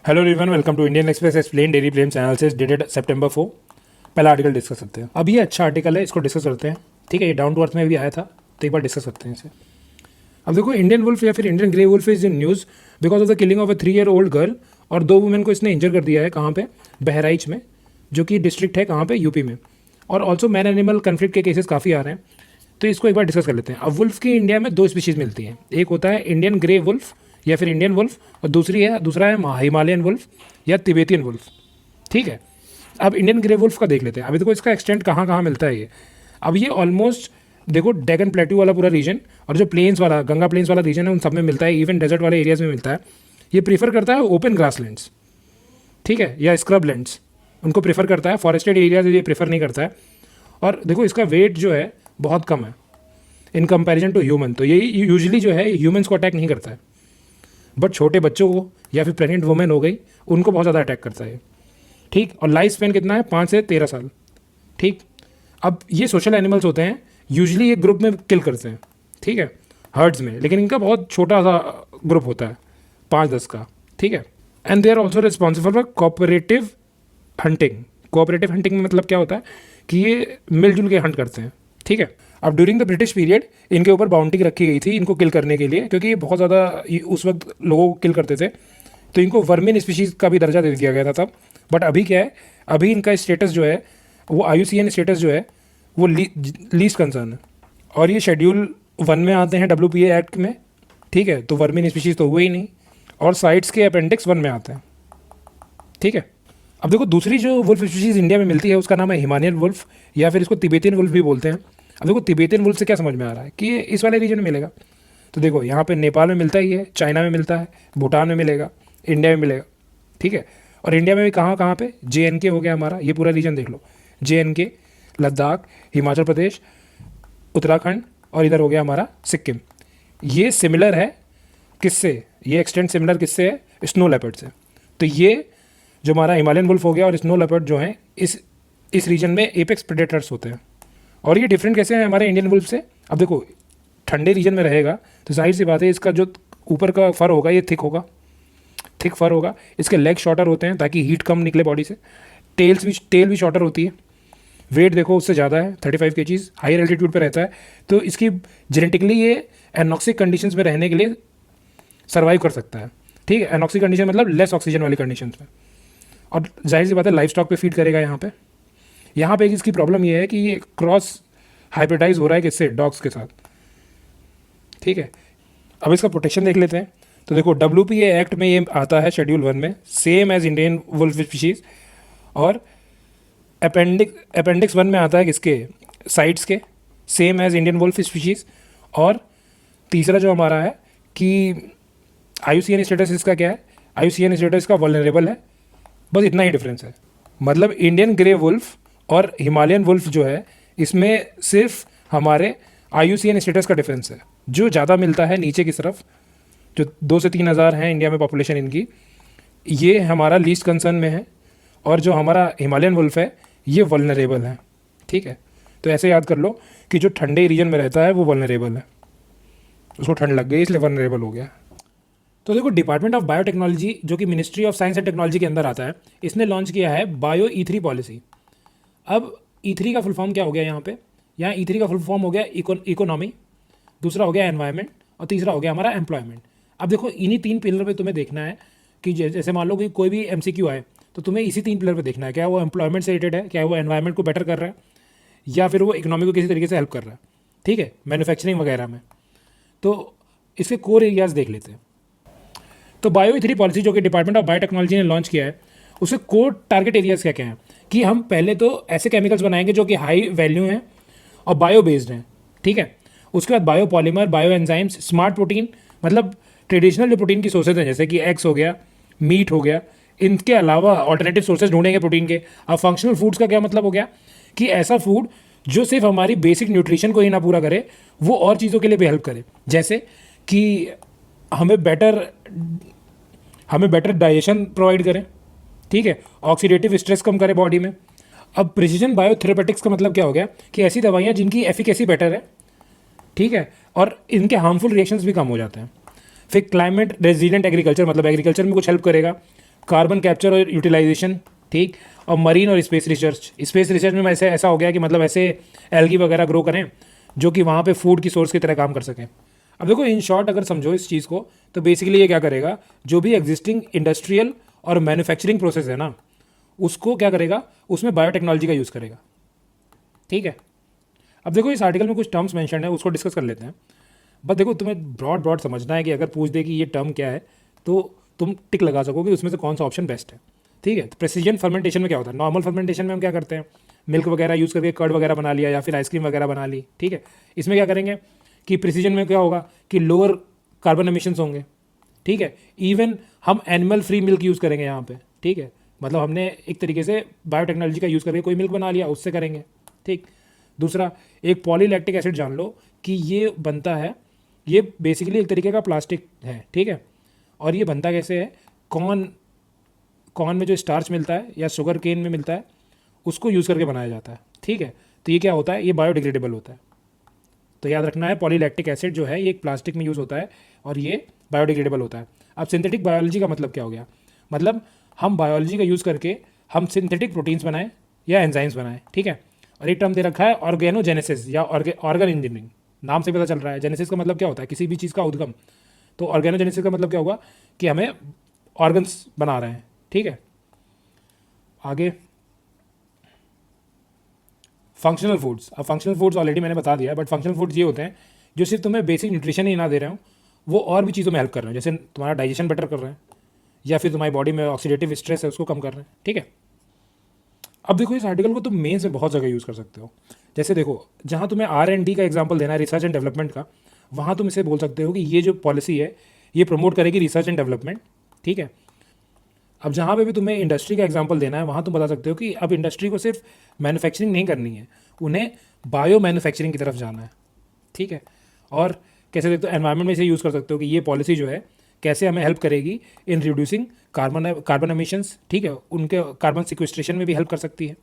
Hello everyone, welcome to Indian Express explain daily claims analysis dated सितंबर 4। पहला article discuss करते हैं। अब ये अच्छा आर्टिकल है, इसको डिस्कस करते हैं। ठीक है, ये डाउन टू अर्थ में भी आया था, तो एक बार डिस्कस करते हैं इसे। अब देखो, इंडियन वुल्फ या फिर Indian grey wolf is in news because of the killing of a 3-year-old girl. और 2 वुमेन को इसने इंजर कर दिया है। कहाँ पे? बहराइच में, जो कि डिस्ट्रिक्ट है कहाँ पे? यूपी में। और ऑल्सो मैन एनिमल कन्फ्लिक्ट के केसेस काफ़ी आ रहे हैं, तो इसको एक बार डिस्कस कर लेते हैं। अब वुल्फ की इंडिया में 2 स्पीशीज़ मिलती हैं। एक होता है इंडियन ग्रे वुल्फ या फिर इंडियन वुल्फ, और दूसरा है हिमालयन वुल्फ या तिबेतियन वुल्फ। ठीक है, अब इंडियन ग्रे वुल्फ का देख लेते हैं। अभी देखो इसका एक्सटेंट कहाँ कहाँ मिलता है ये। अब ये ऑलमोस्ट देखो डेकन प्लेट्यू वाला पूरा रीजन और जो प्लेन्स वाला गंगा प्लेन्स वाला रीजन है उन सब में मिलता है, इवन डेजर्ट वाले एरियाज में मिलता है। ये प्रीफर करता है ओपन ग्रासलैंड्स, ठीक है, या स्क्रब लैंड्स, उनको प्रीफर करता है। फॉरेस्टेड एरियाज ये प्रीफर नहीं करता है। और देखो इसका वेट जो है बहुत कम है इन कंपैरिजन टू ह्यूमन। तो ये यूजुअली जो है ह्यूमन्स को अटैक नहीं करता है, बट छोटे बच्चों को या फिर प्रेग्नेंट वुमेन हो गई उनको बहुत ज़्यादा अटैक करता है। ठीक, और लाइफ स्पेन कितना है? 5 से 13 साल। ठीक, अब ये सोशल एनिमल्स होते हैं, यूजुअली एक ग्रुप में किल करते हैं, ठीक है, हर्ड्स में, लेकिन इनका बहुत छोटा सा ग्रुप होता है, 5-10 का। ठीक है, and they are also responsible for cooperative hunting. Cooperative hunting में मतलब क्या होता है कि ये मिलजुल के हंट करते हैं। ठीक है, अब ड्यूरिंग द ब्रिटिश पीरियड इनके ऊपर बाउंड्री रखी गई थी इनको किल करने के लिए, क्योंकि ये बहुत ज़्यादा उस वक्त लोगों को किल करते थे, तो इनको वर्मिन स्पीशीज़ का भी दर्जा दे दिया गया था तब। बट अभी क्या है, अभी इनका स्टेटस जो है वो IUCN स्टेटस जो है वो लीस्ट कंसर्न है, और ये शेड्यूल 1 में आते हैं WPA एक्ट में। ठीक है, तो वर्मिन स्पीशीज़ तो हुए ही नहीं, और साइट्स के अपेंडिक्स 1 में आते हैं। ठीक है, अब देखो दूसरी जो वुल्फ स्पीशीज़ इंडिया में मिलती है उसका नाम है हिमालयन वुल्फ या फिर इसको तिबेतियन वुल्फ भी बोलते हैं। अब देखो तिबेतियन वुल्फ से क्या समझ में आ रहा है कि ये इस वाले रीजन में मिलेगा। तो देखो यहाँ पे नेपाल में मिलता ही है, चाइना में मिलता है, भूटान में मिलेगा, इंडिया में मिलेगा। ठीक है, और इंडिया में भी कहाँ कहाँ पे? JNK हो गया हमारा, ये पूरा रीजन देख लो, JNK, लद्दाख, हिमाचल प्रदेश, उत्तराखंड, और इधर हो गया हमारा सिक्किम। ये सिमिलर है किससे? ये एक्सटेंट सिमिलर किससे है? स्नो लेपर्ड से। तो ये जो हमारा हिमालयन वुल्फ हो गया और स्नो लेपर्ड जो हैं इस रीजन में एपेक्स प्रेडेटर्स होते हैं। और ये डिफरेंट कैसे हैं हमारे इंडियन वुल्फ से? अब देखो ठंडे रीजन में रहेगा तो जाहिर सी बात है इसका जो ऊपर का फर होगा ये थिक फर होगा। इसके लेग शॉर्टर होते हैं ताकि हीट कम निकले बॉडी से। टेल भी शॉर्टर होती है। वेट देखो उससे ज़्यादा है, 35 kg, हायर एल्टीट्यूड पर रहता है, तो इसकी जेनेटिकली ये एनॉक्सिक कंडीशंस में रहने के लिए सर्वाइव कर सकता है। ठीक है, एनॉक्सिक कंडीशन मतलब लेस ऑक्सीजन वाली कंडीशंस में। और जाहिर सी बात है लाइफ स्टॉक पे फीड करेगा यहाँ पे इसकी प्रॉब्लम ये है कि ये क्रॉस हाइब्रिडाइज हो रहा है किससे? डॉग्स के साथ। ठीक है, अब इसका प्रोटेक्शन देख लेते हैं। तो देखो WPA एक्ट में ये आता है शेड्यूल 1 में, same as Indian wolf species, और अपेंडिक्स 1 में आता है किसके? साइट्स के, same as Indian wolf species. और तीसरा जो हमारा है कि IUCN स्टेटस इसका क्या है? IUCN स्टेटस इसका वल्नरेबल है। बस इतना ही डिफरेंस है। मतलब इंडियन ग्रे वुल्फ और हिमालयन वुल्फ जो है इसमें सिर्फ हमारे IUCN स्टेटस का डिफरेंस है, जो ज़्यादा मिलता है नीचे की तरफ, जो 2 से 3 हज़ार हैं इंडिया में पॉपुलेशन इनकी, ये हमारा लीस्ट कंसर्न में है। और जो हमारा हिमालयन वुल्फ है ये वल्नरेबल है। ठीक है, तो ऐसे याद कर लो कि जो ठंडे रीजन में रहता है वो वल्नरेबल है, उसको ठंड लग गई इसलिए वल्नरेबल हो गया। तो देखो डिपार्टमेंट ऑफ बायोटेक्नोलॉजी जो कि ministry of science and technology के अंदर आता है, इसने लॉन्च किया है बायो E3 पॉलिसी। अब E3 का फुल फॉर्म क्या हो गया यहाँ पे? यहाँ E3 का फुल फॉर्म हो गया इकोनॉमी, दूसरा हो गया एनवायरनमेंट, और तीसरा हो गया हमारा एम्प्लॉयमेंट। अब देखो इन्हीं 3 पिलर पे तुम्हें देखना है कि जैसे मान लो कि कोई भी MCQ आए तो तुम्हें इसी 3 पिलर पे देखना है, क्या वो एम्प्लॉयमेंट से रिलेटेड है, क्या वो एनवायरनमेंट को बेटर कर रहा है, या फिर वो इकोनॉमी को किसी तरीके से हेल्प कर रहा है। ठीक है, मैन्युफैक्चरिंग वगैरह में। तो इसके कोर एरियाज देख लेते हैं। तो बायो E3 पॉलिसी जो कि डिपार्टमेंट ऑफ बायोटेक्नोलॉजी ने लॉन्च किया है, उसके कोर टारगेट एरियाज क्या क्या हैं कि हम पहले तो ऐसे केमिकल्स बनाएंगे जो कि हाई वैल्यू हैं और बायो बेस्ड हैं। ठीक है, उसके बाद bio polymer, bio enzymes, smart protein, मतलब ट्रेडिशनल जो प्रोटीन की सोर्सेज हैं जैसे कि एग्स हो गया, मीट हो गया, इनके अलावा ऑल्टरनेटिव सोर्सेज ढूंढेंगे प्रोटीन के। अब फंक्शनल फूड्स का क्या मतलब हो गया कि ऐसा फूड जो सिर्फ हमारी बेसिक न्यूट्रिशन को ही ना पूरा करे, वो और चीज़ों के लिए भी हेल्प करे, जैसे कि हमें बेटर डाइजेशन प्रोवाइड करें। ठीक है, ऑक्सीडेटिव स्ट्रेस कम करे बॉडी में। अब प्रिसीजन बायोथेरेपेटिक्स का मतलब क्या हो गया कि ऐसी दवाइयाँ जिनकी एफिकेसी बेटर है, ठीक है, और इनके हार्मफुल रिएक्शंस भी कम हो जाते हैं। फिर क्लाइमेट रेजिलिएंट एग्रीकल्चर, मतलब एग्रीकल्चर में कुछ हेल्प करेगा। कार्बन कैप्चर और यूटिलाइजेशन, ठीक, और मरीन और स्पेस रिसर्च। स्पेस रिसर्च में ऐसे ऐसा हो गया कि मतलब ऐसे एल्गी वगैरह ग्रो करें जो कि वहाँ पे फूड की सोर्स की तरह काम कर सकें। अब देखो इन शॉर्ट अगर समझो इस चीज़ को, तो बेसिकली ये क्या करेगा, जो भी एग्जिस्टिंग इंडस्ट्रियल और मैन्युफैक्चरिंग प्रोसेस है ना, उसको क्या करेगा, उसमें बायोटेक्नोलॉजी का यूज़ करेगा। ठीक है, अब देखो इस आर्टिकल में कुछ टर्म्स मेंशन है, उसको डिस्कस कर लेते हैं। बस देखो तुम्हें ब्रॉड ब्रॉड समझना है कि अगर पूछ दे कि ये टर्म क्या है तो तुम टिक लगा सकोगे उसमें से कौन सा ऑप्शन बेस्ट है। ठीक है, तो प्रेसिजन फर्मेंटेशन में क्या होता है, नॉर्मल फर्मेंटेशन में हम क्या करते हैं, मिल्क वगैरह यूज़ करके कर्ड वगैरह बना लिया या फिर आइसक्रीम वगैरह बना ली। ठीक है, इसमें क्या करेंगे कि प्रेसिजन में क्या होगा कि लोअर कार्बन एमिशंस होंगे। ठीक है, इवन हम एनिमल फ्री मिल्क यूज़ करेंगे यहाँ पे। ठीक है, मतलब हमने एक तरीके से बायोटेक्नोलॉजी का यूज़ करके कोई मिल्क बना लिया, उससे करेंगे। ठीक, दूसरा एक पॉलीलैक्टिक एसिड जान लो कि ये बनता है, ये बेसिकली एक तरीके का प्लास्टिक है। ठीक है, और ये बनता कैसे है, कॉर्न में जो स्टार्च मिलता है या शुगर केन में मिलता है उसको यूज़ करके बनाया जाता है। ठीक है, तो ये क्या होता है, ये बायोडिग्रेडेबल होता है। तो याद रखना है पॉलीलैक्टिक एसिड जो है ये एक प्लास्टिक में यूज़ होता है और ये बायोडिग्रेडेबल होता है। अब सिंथेटिक बायोलॉजी का मतलब क्या हो गया, मतलब हम बायोलॉजी का यूज़ करके हम सिंथेटिक प्रोटीन्स बनाएं या एंजाइम्स बनाएं। ठीक है, और एक टर्म दे रखा है ऑर्गेनोजेनेसिस या ऑर्गन इंजीनियरिंग, नाम से पता चल रहा है। जेनेसिस का मतलब क्या होता है, किसी भी चीज़ का उद्गम। तो ऑर्गेनोजेनेसिस का मतलब क्या होगा कि हमें ऑर्गन्स बना रहे हैं। ठीक है, आगे फंक्शनल फूड्स। अब फंक्शनल फूड्स ऑलरेडी मैंने बता दिया, बट फंक्शनल फूड्स ये होते हैं जो सिर्फ तुम्हें बेसिक न्यूट्रिशन ही ना दे रहे हो, वो और भी चीज़ों में हेल्प कर रहे हैं, जैसे तुम्हारा डाइजेशन बेटर कर रहे हैं या फिर तुम्हारी बॉडी में ऑक्सीडेटिव स्ट्रेस है उसको कम कर रहे हैं। ठीक है, अब देखो इस आर्टिकल को तुम मेंस में बहुत जगह यूज़ कर सकते हो। जैसे देखो जहाँ तुम्हें R&D का एग्जाम्पल देना है, रिसर्च एंड डेवलपमेंट का, वहाँ तुम इसे बोल सकते हो कि ये जो पॉलिसी है ये प्रमोट करेगी रिसर्च एंड डेवलपमेंट। ठीक है, अब जहाँ पे भी तुम्हें इंडस्ट्री का एग्जांपल देना है वहाँ तुम बता सकते हो कि अब इंडस्ट्री को सिर्फ मैन्युफैक्चरिंग नहीं करनी है, उन्हें बायो मैन्युफैक्चरिंग की तरफ जाना है। ठीक है, और कैसे देखते हो एनवायरनमेंट में इसे यूज़ कर सकते हो कि ये पॉलिसी जो है कैसे हमें हेल्प करेगी इन रिड्यूसिंग कार्बन एमिशंस। ठीक है, उनके कार्बन सिक्वेस्ट्रेशन में भी हेल्प कर सकती है।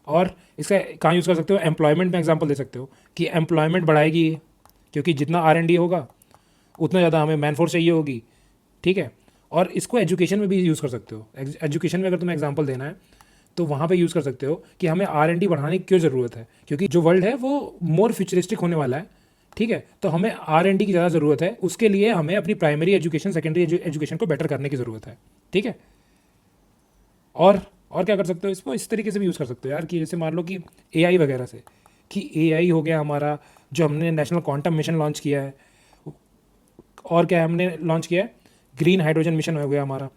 और इसका कहाँ यूज़ कर सकते हो, एम्प्लॉयमेंट में एग्जांपल दे सकते हो कि एम्प्लॉयमेंट बढ़ाएगी ये, क्योंकि जितना R&D होगा उतना ज़्यादा हमें मैन फोर्स चाहिए होगी। ठीक है, और इसको एजुकेशन में भी यूज़ कर सकते हो। एजुकेशन में अगर तुम्हें एग्जांपल देना है तो वहाँ पे यूज़ कर सकते हो कि हमें R&D बढ़ाने की क्यों ज़रूरत है, क्योंकि जो वर्ल्ड है वो मोर फ्यूचरिस्टिक होने वाला है। ठीक है, तो हमें R&D की ज़्यादा ज़रूरत है, उसके लिए हमें अपनी प्राइमरी एजुकेशन सेकेंडरी एजुकेशन को बेटर करने की ज़रूरत है। ठीक है, और क्या कर सकते हो, इसको इस तरीके से भी यूज़ कर सकते हो यार कि जैसे मान लो कि AI वगैरह से, कि AI हो गया हमारा, जो हमने नेशनल क्वांटम मिशन लॉन्च किया है, और क्या हमने लॉन्च किया है, ग्रीन हाइड्रोजन मिशन हो गया हमारा,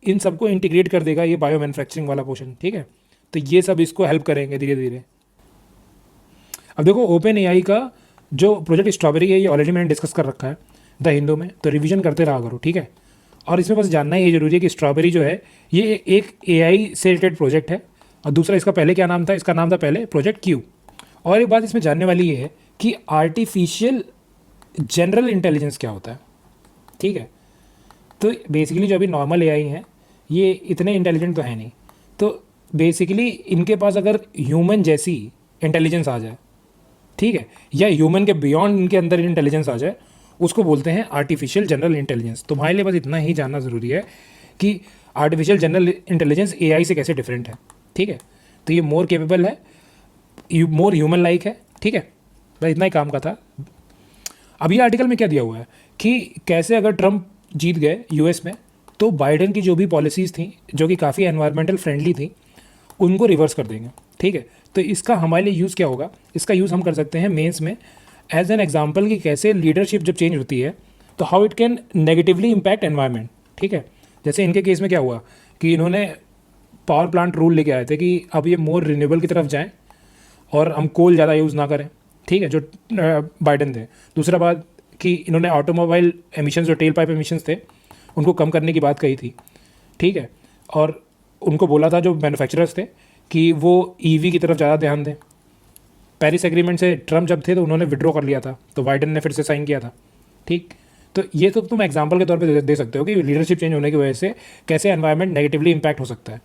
इन सबको इंटीग्रेट कर देगा ये बायो मैन्युफैक्चरिंग वाला पोर्शन। ठीक है, तो ये सब इसको हेल्प करेंगे धीरे धीरे। अब देखो OpenAI का जो प्रोजेक्ट स्ट्रॉबेरी है ये ऑलरेडी मैंने डिस्कस कर रखा है द हिंदू में, तो रिवीजन करते रहा करो। ठीक है, और इसमें बस जानना ही ये जरूरी है कि स्ट्रॉबेरी जो है ये एक AI से रिलेटेड प्रोजेक्ट है, और दूसरा इसका पहले क्या नाम था, इसका नाम था पहले प्रोजेक्ट Q। और एक बात इसमें जानने वाली ये है कि आर्टिफिशियल जनरल इंटेलिजेंस क्या होता है। ठीक है, तो बेसिकली जो अभी नॉर्मल AI हैं ये इतने इंटेलिजेंट तो है नहीं, तो बेसिकली इनके पास अगर ह्यूमन जैसी इंटेलिजेंस आ जाए, ठीक है, या ह्यूमन के बियॉन्ड इनके अंदर इंटेलिजेंस आ जाए, उसको बोलते हैं आर्टिफिशियल जनरल इंटेलिजेंस। तुम्हारे लिए बस इतना ही जानना ज़रूरी है कि आर्टिफिशियल जनरल इंटेलिजेंस AI से कैसे डिफरेंट है। ठीक है, तो ये मोर केपेबल है, मोर ह्यूमन लाइक है। ठीक है, बस इतना ही काम का था। अब ये आर्टिकल में क्या दिया हुआ है कि कैसे अगर ट्रम्प जीत गए US में तो बाइडेन की जो भी पॉलिसीज़ थी जो कि काफ़ी एनवायरमेंटल फ्रेंडली थी उनको रिवर्स कर देंगे। ठीक है, तो इसका हमारे लिए यूज़ क्या होगा, इसका यूज़ हम कर सकते हैं मेंस में एज एन एग्जांपल कि कैसे लीडरशिप जब चेंज होती है तो how it can negatively impact environment. ठीक है, जैसे इनके केस में क्या हुआ कि इन्होंने पावर प्लांट रूल लेके आए थे कि अब ये मोर रिन्यूएबल की तरफ जाएँ और हम कोल ज़्यादा यूज़ ना करें। ठीक है, जो बाइडेन थे। दूसरा बात कि इन्होंने ऑटोमोबाइल एमिशंस जो टेल पाइप एमिशंस थे उनको कम करने की बात कही थी। ठीक है, और उनको बोला था जो मैन्युफैक्चरर्स थे कि वो EV की तरफ ज़्यादा ध्यान दें। पेरिस एग्रीमेंट से ट्रम्प जब थे तो उन्होंने विड्रॉ कर लिया था, तो बाइडेन ने फिर से साइन किया था। ठीक, तो ये तो तुम एग्जांपल के तौर पे दे सकते हो कि लीडरशिप चेंज होने की वजह से कैसे एनवायरनमेंट नेगेटिवली इम्पैक्ट हो सकता है।